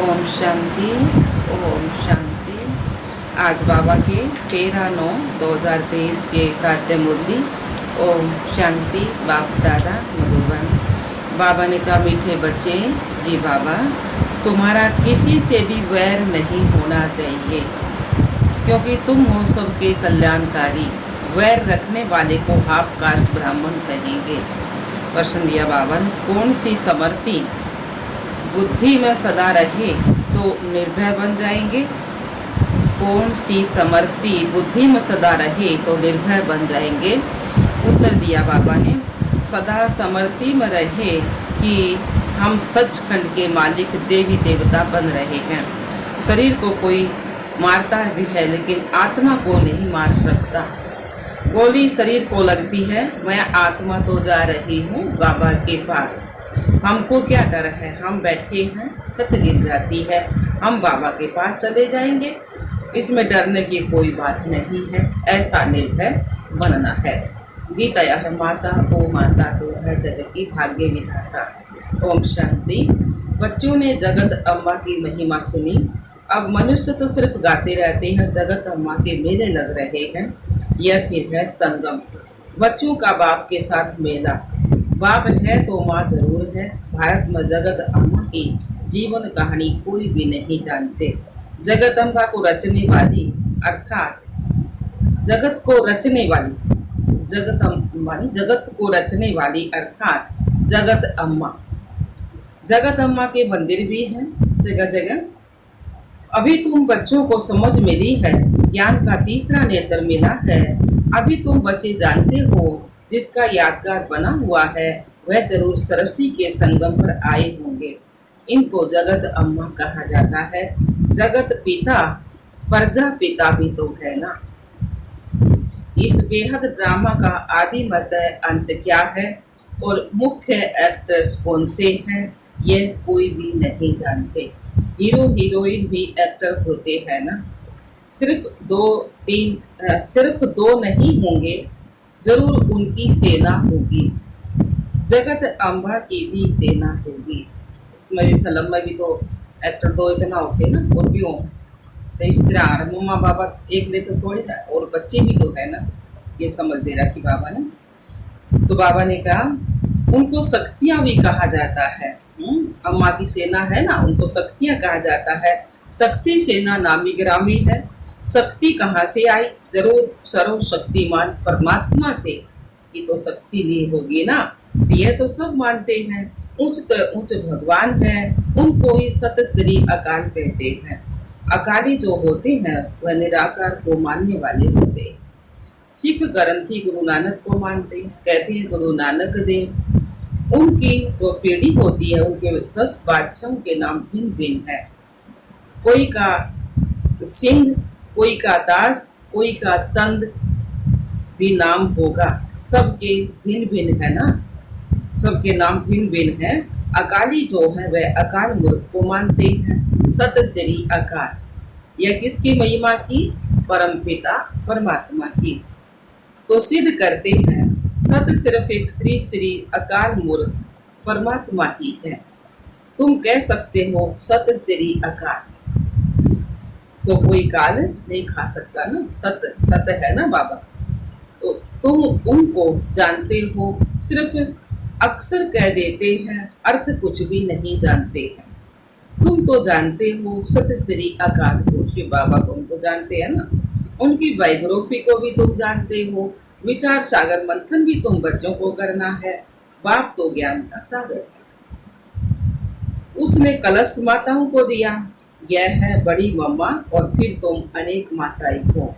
ओम शांति। ओम शांति। आज बाबा के 13/9/2023 के प्रातः मुरली। ओम शांति। बाप दादा मधुबन। बाबा ने कहा, मीठे बच्चे जी बाबा, तुम्हारा किसी से भी वैर नहीं होना चाहिए, क्योंकि तुम हो सबके कल्याणकारी। वैर रखने वाले को हापकार ब्राह्मण कहेंगे। प्रश्न दिया बाबा ने, कौन सी समर्थी बुद्धि में सदा रहे तो निर्भय बन जाएंगे? कौन सी समर्थी बुद्धि में सदा रहे तो निर्भय बन जाएंगे? उत्तर दिया बाबा ने, सदा समर्थी में रहे कि हम सचखंड के मालिक देवी देवता बन रहे हैं। शरीर को कोई मारता भी है, लेकिन आत्मा को नहीं मार सकता। गोली शरीर को लगती है, मैं आत्मा तो जा रही हूँ बाबा के पास। हमको क्या डर है? हम बैठे हैं, छत गिर जाती है, हम बाबा के पास चले जाएंगे। इसमें डरने की कोई बात नहीं है, ऐसा निर्भय बनना है। गीता है, माता ओ माता तो है जगत की भाग्य विधाता। ओम शांति। बच्चों ने जगत अम्मा की महिमा सुनी। अब मनुष्य तो सिर्फ गाते रहते हैं, जगत अम्मा के मेले लग रहे हैं। यह फिर है संगम, बच्चों का बाप के साथ मेला। बाप है तो माँ जरूर है। भारत में जगत अम्मा की जीवन कहानी कोई भी नहीं जानते। जगत अम्बा को रचने वाली अर्थात जगत को रचने वाली जगत को रचने वाली अर्थात जगत अम्मा। जगत अम्मा के मंदिर भी हैं जगह जगह। अभी तुम बच्चों को समझ मिली है, ज्ञान का तीसरा नेत्र मिला है। अभी तुम बच्चे जानते हो, जिसका यादगार बना हुआ है वह जरूर सरस्वती के संगम पर आए होंगे। इनको जगत अम्मा कहा जाता है। जगत पिता प्रजा पिता भी तो है ना। इस बेहद ड्रामा का आदि मध्य अंत क्या है और मुख्य एक्टर्स कौन से हैं, यह कोई भी नहीं जानते। हीरो हीरोइन भी एक्टर होते हैं ना। सिर्फ दो नहीं होंगे, जरूर उनकी सेना होगी। जगत अम्बा की भी सेना होगी। उसमें भी फिल्म में भी तो एक्टर दो इतना होते ना, और भी हो। तो इस तरह मम्मा बाबा एक ले तो थोड़ी था, और बच्चे भी तो है ना। ये समझ दे रहा कि बाबा ने। तो बाबा ने कहा, उनको शक्तियां भी कहा जाता है। अम्मा की सेना है ना, उनको शक्तियां कहा जाता है। शक्ति सेना नामी ग्रामी है। शक्ति कहाँ से आई? जरूर सर्वशक्तिमान परमात्मा से की तो शक्ति ली होगी ना। ये तो सब मानते हैं, उच्च भगवान है, उनको ही सत श्री अकाल कहते हैं। अकाली जो होते हैं वह निराकार को मानने वाले होते हैं। सिख ग्रंथी गुरु नानक को मानते हैं, कहते हैं गुरु नानक देव। उनकी जो पीढ़ी होती है, उनके 10 बादशाहों के नाम भिन्न भिन्न है। कोई का सिंह, कोई का दास, कोई का चंद भी नाम होगा। सबके भिन्न भिन्न है ना, सबके नाम भिन्न भिन्न है। अकाली जो है वह अकाल मूर्त को मानते हैं। सत श्री अकाल, यह किसकी महिमा की? परम पिता परमात्मा की। तो सिद्ध करते हैं, सत सिर्फ एक श्री अकाल मूर्त परमात्मा ही है। तुम कह सकते हो सत श्री अकाल, तो कोई काल नहीं खा सकता ना। सत है ना बाबा। तो तुम उनको जानते हो, सिर्फ अक्सर कह देते हैं, अर्थ कुछ भी नहीं जानते हैं। तुम तो जानते हो सत श्री अकाल को, शिव बाबा को तो जानते हैं ना। उनकी बायोग्राफी को भी तुम जानते हो। विचार सागर मंथन भी तुम बच्चों को करना है। बाप तो ज्ञान का सागर है। उसने कलश माताओं को दिया, यह है बड़ी मम्मा, और फिर तुम अनेक माताएं हो।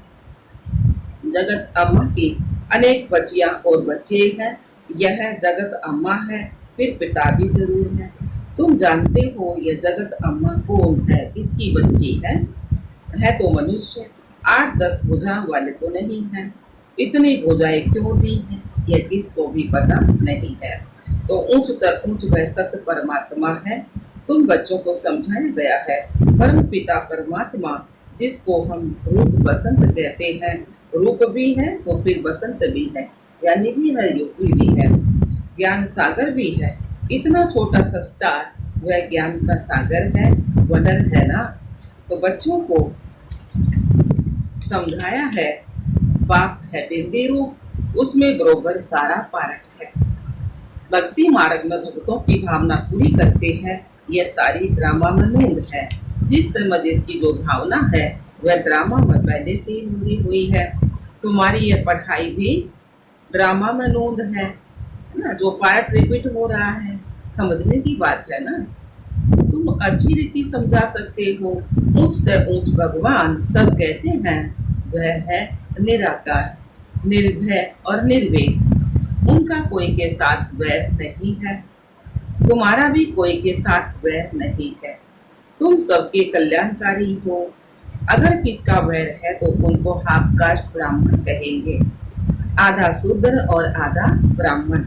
जगत अम्मा की अनेक बच्चियां और बच्चे हैं। यह जगत अम्मा है, फिर पिता भी जरूर है। तुम जानते हो यह जगत अम्मा कौन है, किसकी बच्ची है तो मनुष्य। 8-10 भुजा वाले तो नहीं है। इतनी भुजाएं क्यों दी है, यह किसको भी पता नहीं है। तो ऊंच वह सत्य परमात्मा है। तुम बच्चों को समझाया गया है, परम पिता परमात्मा, जिसको हम रूप बसंत कहते हैं। रूप भी है तो फिर बसंत भी है, यानी भी है, योगी भी है, ज्ञान सागर भी है। इतना छोटा सा स्टार वह ज्ञान का सागर है। वंडर है ना। तो बच्चों को समझाया है बाप है बिंदी रूप, उसमें बरोबर सारा पारक है। भक्ति मार्ग में भक्तों की भावना पूरी करते हैं, यह सारी ड्रामा में नूंद है। जिस समय जिसकी जो भावना है वह ड्रामा में पहले से ही नूंदी हुई है। तुम्हारी यह पढ़ाई भी ड्रामा में नूंद है ना, जो पार्ट रिपीट हो रहा है। समझने की बात है ना। तुम अच्छी रीति समझा सकते हो। ऊंच से ऊंच भगवान सब कहते हैं, वह है निराकार, निर्भय और निर्वेद। उनका कोई के साथ वैर नहीं है, तुम्हारा भी कोई के साथ वैर नहीं है। तुम सबके कल्याणकारी हो। अगर किसका वैर है तो उनको हाफ कास्ट ब्राह्मण कहेंगे, आधा शूद्र और आधा ब्राह्मण।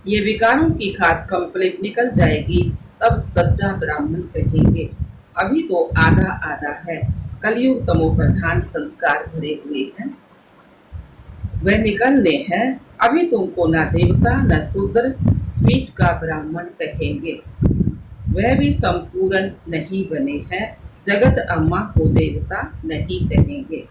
ये विकारों की खाद कंप्लीट निकल जाएगी तब सच्चा ब्राह्मण कहेंगे। अभी तो आधा आधा है, कलयुग तमो प्रधान संस्कार भरे हुए हैं, वह निकलने हैं। अभी तुमको न देवता न शूद्र, बीच का ब्राह्मण कहेंगे। वह भी संपूर्ण नहीं बने हैं, जगत अम्मा को देवता नहीं कहेंगे।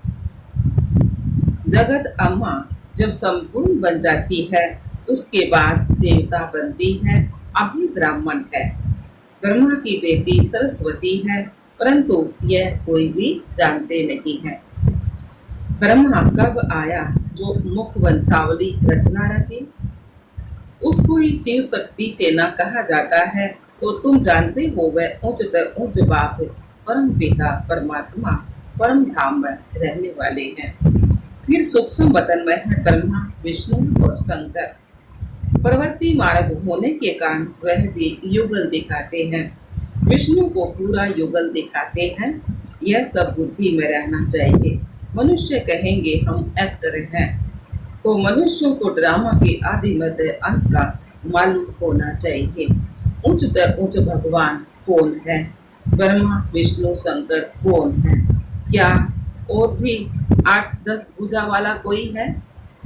जगत अम्मा जब संपूर्ण बन जाती है उसके बाद देवता बनती है, अभी ब्राह्मण है। ब्रह्मा की बेटी सरस्वती है, परंतु यह कोई भी जानते नहीं है। ब्रह्मा कब आया जो मुख वंशावली रचना रची, उसको ही शिव शक्ति सेना कहा जाता है। तो तुम जानते हो वह उच्च उच्च बाप परम पिता परमात्मा परम धाम में रहने वाले हैं। फिर सूक्ष्म वतन में है ब्रह्मा विष्णु और शंकर। प्रवृत्ति मार्ग होने के कारण वह भी युगल दिखाते हैं, विष्णु को पूरा युगल दिखाते हैं। यह सब बुद्धि में रहना चाहिए। मनुष्य कहेंगे हम एक्टर हैं, तो मनुष्यों को ड्रामा के आदि मध्य अंत का मालूम होना चाहिए। उच्च उच्च भगवान कौन है, ब्रह्मा विष्णु शंकर कौन है, क्या और भी 8-10 भुजा वाला कोई है?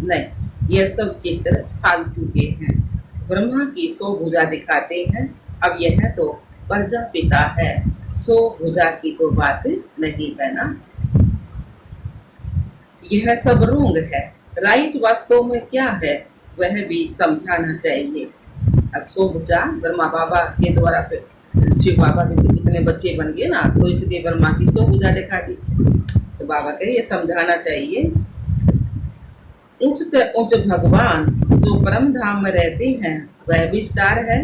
नहीं, यह सब चित्र फालतू के हैं। ब्रह्मा की 100 भुजा दिखाते हैं, अब यह तो प्रजापिता है, 100 भुजा की तो बात नहीं है ना। यह सब रोंग है। राइट वास्तव में क्या है वह भी समझाना चाहिए। अब 100 भुजा ब्रह्मा बाबा के द्वारा शिव बाबा के तो कितने बच्चे बन गए ना, तो इसलिए ब्रह्मा की 100 भुजा दिखा दी। तो बाबा कहे ये समझाना चाहिए। उच्च उच्च भगवान जो परम धाम में रहते हैं वह भी स्टार है।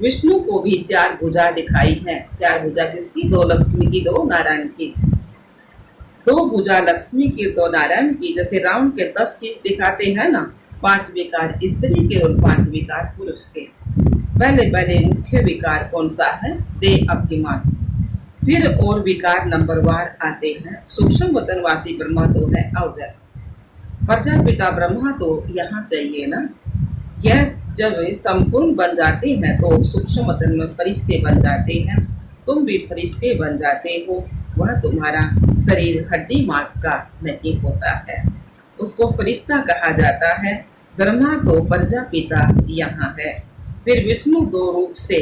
विष्णु को भी 4 भुजा दिखाई है। 4 भुजा किसकी? 2 लक्ष्मी की, 2 नारायण की। 2 भुजा लक्ष्मी की, 2 नारायण की। जैसे रावण के 10 शीश दिखाते हैं ना, 5 विकार स्त्री के और 5 विकार पुरुष के। पहले पहले मुख्य विकार कौन सा है? देह अभिमान। फिर और विकार नंबरवार आते हैं। सूक्ष्म वतनवासी ब्रह्मा तो है अवगर, प्रजापिता ब्रह्मा तो यहाँ चाहिए ना। यह जब संपूर्ण बन जाते हैं तो सूक्ष्म वतन में फरिश्ते बन जाते हैं। तुम भी फरिश्ते बन जाते हो। वह तुम्हारा शरीर हड्डी मांस का नहीं होता है, उसको फरिश्ता कहा जाता है। ब्रह्मा तो प्रजापिता यहाँ है। फिर विष्णु 2 रूप से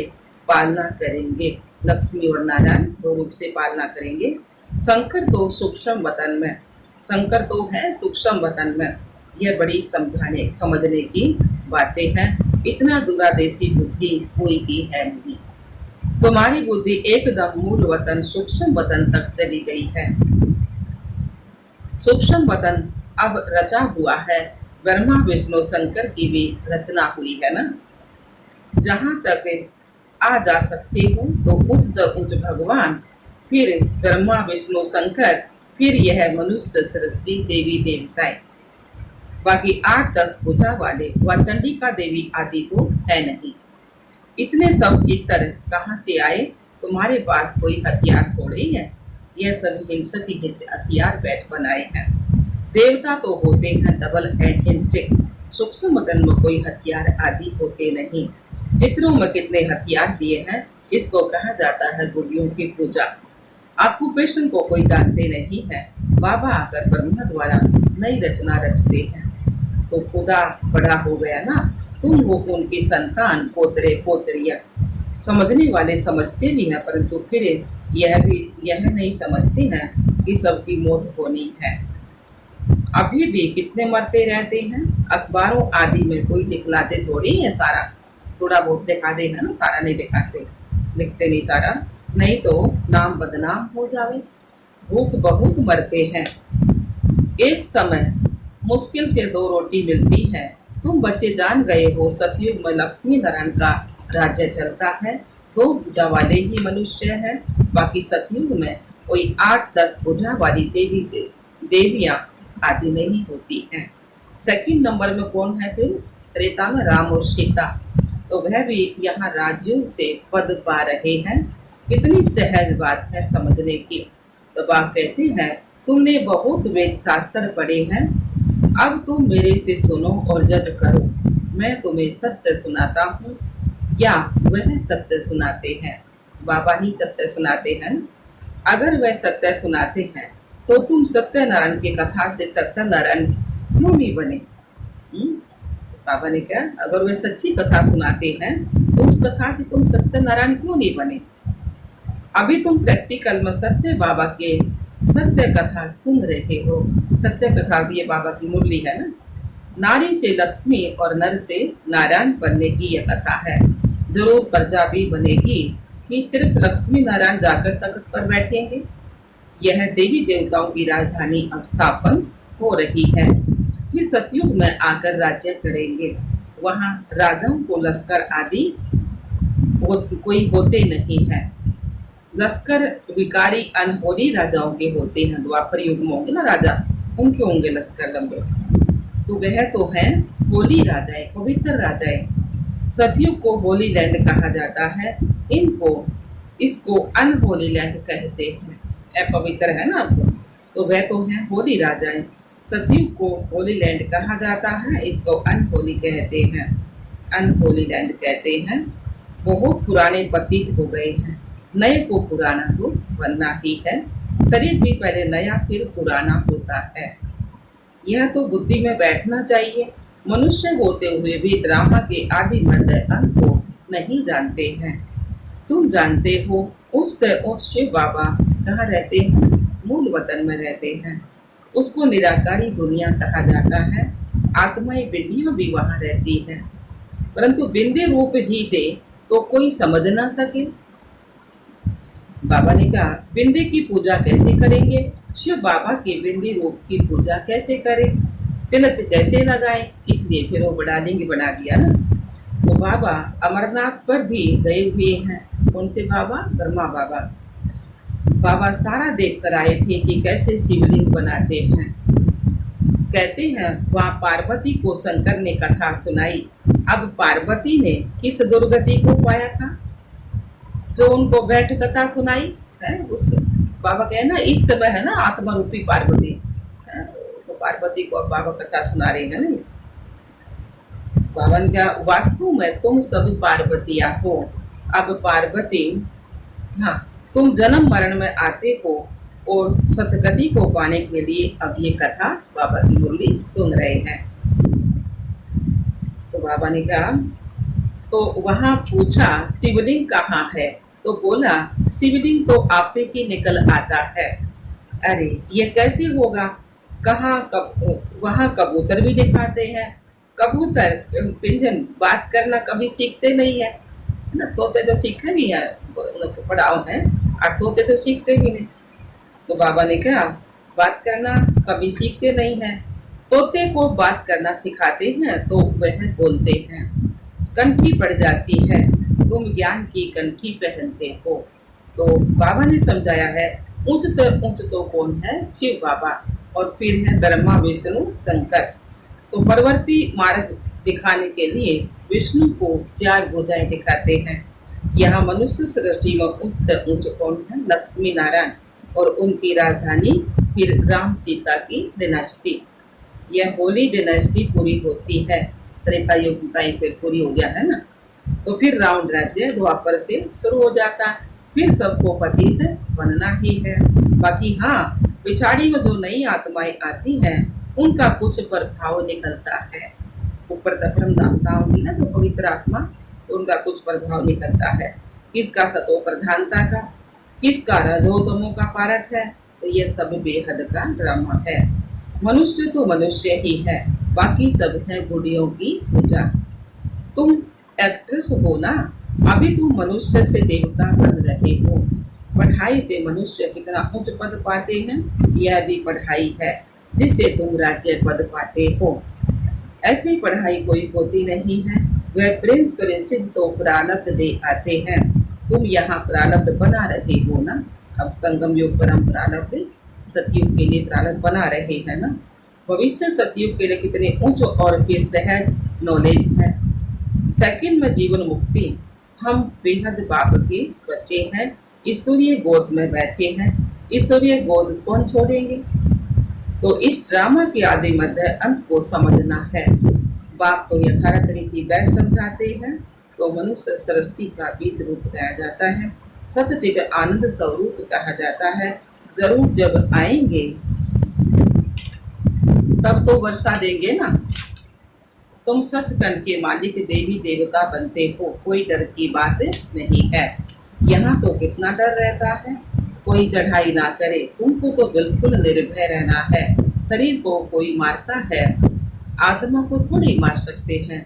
पालना करेंगे, लक्ष्मी और नारायण 2 रूप से पालना करेंगे। शंकर तो सूक्ष्म वतन में, शंकर तो है सूक्ष्म वतन में। यह बड़ी समझने की बातें हैं। इतना दूरादेशी बुद्धि कोई की है नहीं। तुम्हारी बुद्धि एकदम मूल वतन सूक्ष्म वतन तक चली गई है। सूक्ष्म वतन अब रचा हुआ है। ब्रह्मा विष्णु शंकर की भी रचना हुई है ना। जहां तक आ जा सकते हो तो उच्च भगवान, फिर ब्रह्मा विष्णु शंकर, फिर यह मनुष्य सृष्टि देवी देवताएं। बाकी 8-10 भुजा वाले व चंडिका देवी आदि तो है नहीं। इतने सब चित्र कहाँ से आए? तुम्हारे पास कोई हथियार थोड़े है। यह सब हिंसक ही हथियार बैठ बनाए हैं। देवता तो होते हैं डबल हिंसक। सूक्ष्म वतन में कोई हथियार आदि होते नहीं। चित्रों में कितने हथियार दिए हैं, इसको कहा जाता है गुड़ियों की पूजा। ऑक्यूपेशन को कोई जानते नहीं है। बाबा आकर ब्रह्मा द्वारा नई रचना रचते हैं तो खुदा बड़ा हो गया ना। तुम हो उनकी संतान, पोतरे पोतरिया। समझने वाले समझते भी हैं, परंतु फिर यह नहीं समझते हैं कि सबकी मौत होनी है। अभी भी कितने मरते रहते हैं। अखबारों आदि में कोई दिखलाते थोड़ी है सारा, थोड़ा बहुत दिखाते हैं ना, सारा नहीं दिखाते, लिखते नहीं सारा, नहीं तो नाम बदनाम हो जावे। भूख बहुत मरते हैं। एक समय मुश्किल से दो रोटी मिलती है। तुम बच्चे जान गए हो सतयुग में लक्ष्मी नारायण का राज्य चलता है। दो भुजा वाले ही मनुष्य हैं। बाकी सतयुग में कोई 8-10 भुजा वाली देवियां आदि नहीं होती हैं। सेकंड नंबर में कौन है फिर? त्रेता में राम और सीता, तो वह भी यहाँ राजयोग से पद पा रहे हैं। कितनी सहज बात है समझने की। तो बाप कहते हैं तुमने बहुत वेद शास्त्र पढ़े हैं, अब तुम मेरे से सुनो और जज करो। मैं तुम्हें सत्य सुनाता हूँ या वह सत्य सुनाते हैं? बाबा ही सत्य सुनाते हैं। अगर वह सत्य सुनाते हैं तो तुम सत्यनारायण की कथा से सत्यनारायण क्यों नहीं बने? बाबा ने कहा अगर वे सच्ची कथा सुनाते हैं तो उस कथा से तुम सत्यनारायण क्यों नहीं बने? अभी तुम प्रैक्टिकल में सत्य बाबा के सत्य कथा सुन रहे हो। सत्य कथा ये बाबा की मुरली है ना। नारी से लक्ष्मी और नर से नारायण बनने की यह कथा है। जरूर प्रजा भी बनेगी कि सिर्फ लक्ष्मी नारायण जाकर तख्त पर बैठेंगे। यह देवी देवताओं की राजधानी अब स्थापन हो रही है। ये सतयुग में आकर राज्य करेंगे। वहाँ राजाओं को लश्कर आदि कोई होते नहीं है। लश्कर विकारी अनहोनी राजाओं के होते हैं। द्वापर युग में होंगे ना राजा, उनके होंगे लश्कर लंबे। तो वह तो है होली राजाएं, पवित्र राजाएं। सतयुग को होली लैंड कहा जाता है। इसको अनहोली लैंड कहते हैं। अपवित्र है ना अब तो वह तो है होली राजाएं। सतयुग को होली लैंड कहा जाता है, इसको अनहोली कहते हैं, अनहोली लैंड कहते हैं। बहुत पुराने प्रतीक हो गए हैं। नए को पुराना तो बनना ही है। शरीर भी पहले नया फिर पुराना होता है। यह तो बुद्धि में बैठना चाहिए। मनुष्य होते हुए भी ड्रामा के आदि मध्य अंत को नहीं जानते हैं। तुम जानते हो उस शिव बाबा कहाँ रहते हैं? मूल वतन में रहते हैं। उसको निराकारी दुनिया कहा जाता है। आत्माएं बिंदियां भी वहां रहती हैं, परंतु बिंदे रूप ही दे तो कोई समझ ना सके। बाबा ने कहा बिंदी की पूजा कैसे करेंगे? शिव बाबा के बिंदी रूप की पूजा कैसे करें? तिलक कैसे लगाएं? इसलिए फिर वो बना दिया ना। तो बाबा अमरनाथ पर भी गए हुए हैं। कौन से बाबा? ब्रह्मा बाबा। बाबा सारा देख कर आए थे कि कैसे शिवलिंग बनाते हैं। कहते हैं वहाँ पार्वती को शंकर ने कथा सुनाई। अब पार्वती ने किस दुर्गति को पाया था जो उनको बैठ कथा सुनाई है? उस बाबा कहे ना इस समय है ना आत्मा रूपी पार्वती है, तो पार्वती को बाबा कथा सुना रहे हैं ना। बाबा ने कहा वास्तु में तुम सब पार्वतियां हो। अब पार्वती, हाँ, तुम जन्म मरण में आते हो और सतगति को पाने के लिए अब ये कथा बाबा की मुरली सुन रहे हैं। तो बाबा ने कहा तो वहां पूछा शिवलिंग कहाँ है? तो बोला शिवलिंग तो आप ही निकल आता है। अरे ये कैसे होगा? कहाँ वहां कबूतर भी दिखाते हैं। कबूतर पिंजन बात करना कभी सीखते नहीं है ना। तोते तो सीखे भी है, पढ़ाओ है, और तोते तो सीखते भी नहीं। तो बाबा ने कहा बात करना कभी सीखते नहीं है। तोते को बात करना सिखाते हैं तो वह बोलते हैं। कंठी पड़ जाती है, तुम ज्ञान की कंठी पहनते हो। तो बाबा ने समझाया है उच्च तो कौन है? शिव बाबा, और फिर है ब्रह्मा विष्णु शंकर। तो परवर्ती मार्ग दिखाने के लिए विष्णु को 4 भुजाएं दिखाते हैं। यहाँ मनुष्य सृष्टि में उच्च कौन है? लक्ष्मी नारायण, और उनकी राजधानी फिर राम सीता की डिनास्टी। यह होली डिनास्टी पूरी होती है। त्रेता युग फिर पूरी हो गया है ना। तो फिर रावण राज्य द्वापर से शुरू हो जाता है। फिर सबको पतित बनना ही है। बाकी हाँ, पिछाड़ी में जो नई आत्माएं आती हैं उनका कुछ प्रभाव निकलता है। ऊपर तक ब्रह्मदाता होगी ना तो पवित्र आत्मा, तो उनका कुछ प्रभाव निकलता है। किसका सतो प्रधानता का, किसका रजोतमों का पारख है। तो यह सब बेहद का ड्रामा है। मनुष्य तो मनुष्य ही है, बाकी सब है गुड़ियों की पूजा। तुम एक्ट्रेस हो ना, अभी तुम मनुष्य से देवता बन रहे हो। पढ़ाई से मनुष्य कितना उच्च पद पाते हैं, यह भी पढ़ाई है जिससे तुम राज्य पद पाते हो। ऐसी पढ़ाई कोई होती नहीं है। वह प्रिंस प्रिंसेस तो प्रारब्ध दे आते हैं, तुम यहाँ प्रारब्ध बना रहे हो ना। अब संगम युग पर हम प्रारब्ध सतयुग के लिए प्रारब्ध बना रहे हैं ना। भविष्य सतयुग के लिए कितने उच्च और फिर सहज नॉलेज है। सेकंड में जीवन मुक्ति। हम बेहद बाप के बच्चे हैं, ईश्वरीय गोद में बैठे हैं। ईश्वरीय गोद कौन छोड़ेंगे। तो इस ड्रामा के आदि मध्य अंत को समझना है। बाप तो यथार्थ रीति बैठ समझाते हैं, तो मनुष्य सृष्टि का बीज रूप गाया जाता है, सतचित आनंद स्वरूप कहा जाता है। जरूर जब आएंगे तब तो वर्षा देंगे ना। तुम सचखंड के मालिक देवी देवता बनते हो, कोई डर की बात नहीं है। यहाँ तो कितना डर रहता है, कोई चढ़ाई ना करे। तुमको तो बिल्कुल निर्भय रहना है। शरीर को कोई मारता है, आत्मा को थोड़ी मार सकते हैं।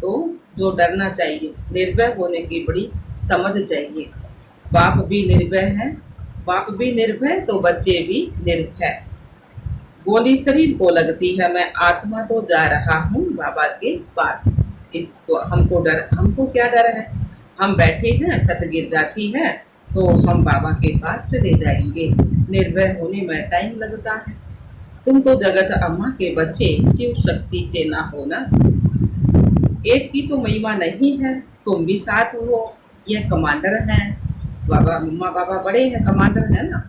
तो जो डरना चाहिए, निर्भय होने की बड़ी समझ चाहिए। बाप भी निर्भय है, बाप भी निर्भय तो बच्चे भी निर्भय। गोली शरीर को लगती है, मैं आत्मा तो जा रहा हूँ बाबा के पास। इसको हमको क्या डर है। हम बैठे हैं, छत गिर जाती है तो हम बाबा के पास चले जाएंगे। निर्भय होने में टाइम लगता है। तुम तो जगत अम्मा के बच्चे, शिव शक्ति से ना होना। एक की तो महिमा नहीं है, तुम भी साथ हो। यह कमांडर है, बाबा मम्मा बाबा बड़े हैं, कमांडर है ना,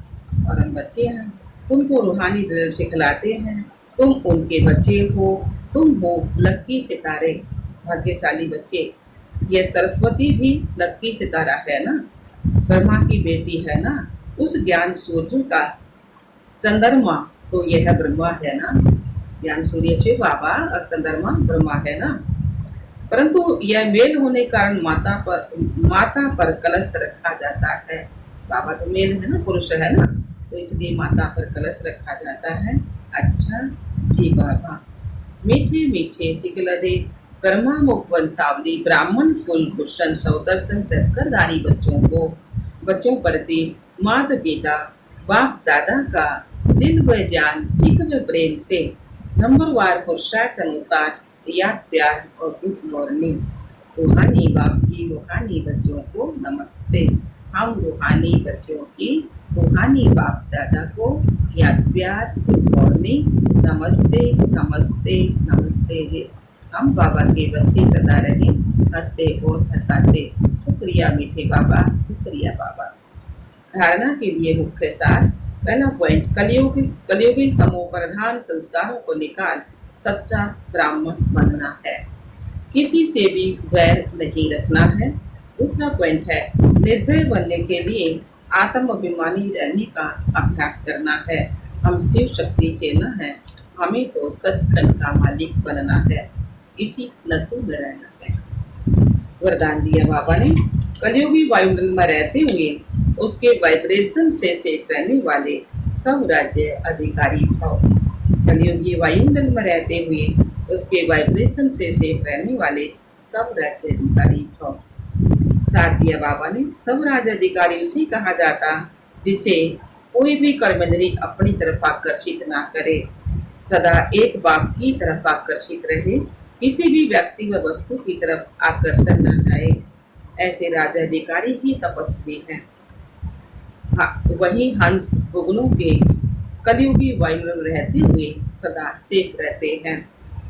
और हम बच्चे हैं। तुमको रूहानी ड्रिल सिखलाते हैं, तुम उनके बच्चे हो। तुम हो लक्की सितारे, भाग्यशाली बच्चे। यह सरस्वती भी लक्की सितारा है ना, ब्रह्मा की बेटी है ना। उस ज्ञान सूर्य का चंद्रमा तो यह ब्रह्मा है ना। ज्ञान सूर्य शिव बाबा और चंद्रमा ब्रह्मा है ना। परंतु यह मेल होने कारण माता पर कलश रखा जाता है। बाबा तो मेल है ना, पुरुष है ना, तो इसलिए माता पर कलश रखा जाता है। अच्छा जी बाबा, मीठे मीठे सिकलदे ब्रह्मा मुख वंशावली ब्राह्मण कुल भूषण सौदर्शन चक्करदारी बच्चों प्रति माता पिता बाप दादा का दिल व जान सिख व प्रेम से नंबरवार पुरुषार्थ अनुसार याद प्यार और गुड मॉर्निंग। रूहानी बाप की रूहानी बच्चों को नमस्ते। हम रूहानी बच्चों की रूहानी बाप दादा को याद प्यार, गुड मॉर्निंग, नमस्ते नमस्ते नमस्ते है। हम बाबा के बच्चे सदा रहे हंसते और हंसाते। शुक्रिया मीठे बाबा, शुक्रिया बाबा। धारणा के लिए मुख्य सार। पहला पॉइंट, कलयुगी तमो प्रधान संस्कारों को निकाल सच्चा ब्राह्मण बनना है। किसी से भी वैर नहीं रखना है। दूसरा पॉइंट है, निर्भय बनने के लिए आत्माभिमानी रहने का अभ्यास करना है। हम शिव शक्ति से न है, हमें तो सचखंड का मालिक बनना है, इसी नशे में रहना है। वरदान दिया बाबा ने, कलयुगी वायुमंडल में रहते हुए उसके वाइब्रेशन से सेफ रहने वाले सब राज्य अधिकारी भाव। कलयुगी वायुमंडल में रहते हुए उसके वाइब्रेशन से सेफ रहने वाले सब राज्य अधिकारी भाव। साथ दिया बाबा ने, सब राज्य अधिकारी उसे कहा जाता जिसे कोई भी कर्मेंद्रिय अपनी तरफ आकर्षित ना करे, सदा एक बाप की तरफ आकर्षित रहे, किसी भी व्यक्ति व वस्तु की तरफ आकर्षण न जाए। ऐसे राज्य अधिकारी ही तपस्वी हैं। वही हंस भुगलों के कलयुगी वायुमंडल रहते हुए सदा सेफ रहते हैं।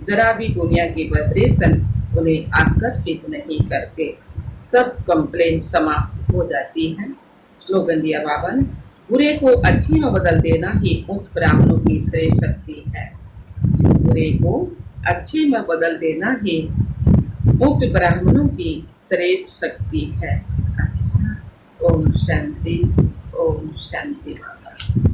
जरा भी दुनिया के वाइब्रेशन उन्हें आकर्षित नहीं करते। सब कंप्लेंट समाप्त हो जाती हैं। स्लोगन दिया बाबा ने, बुरे को अच्छे में बदल देना ही उच्च ब्राह्मणों की श्रेष्ठ शक्ति है। बुरे को अच्छे में बदल देना ही उच्च ब्राह्मणों की श्रेष्ठ शक्ति है। अच्छा, ओम शांति, ओम शांति बाबा।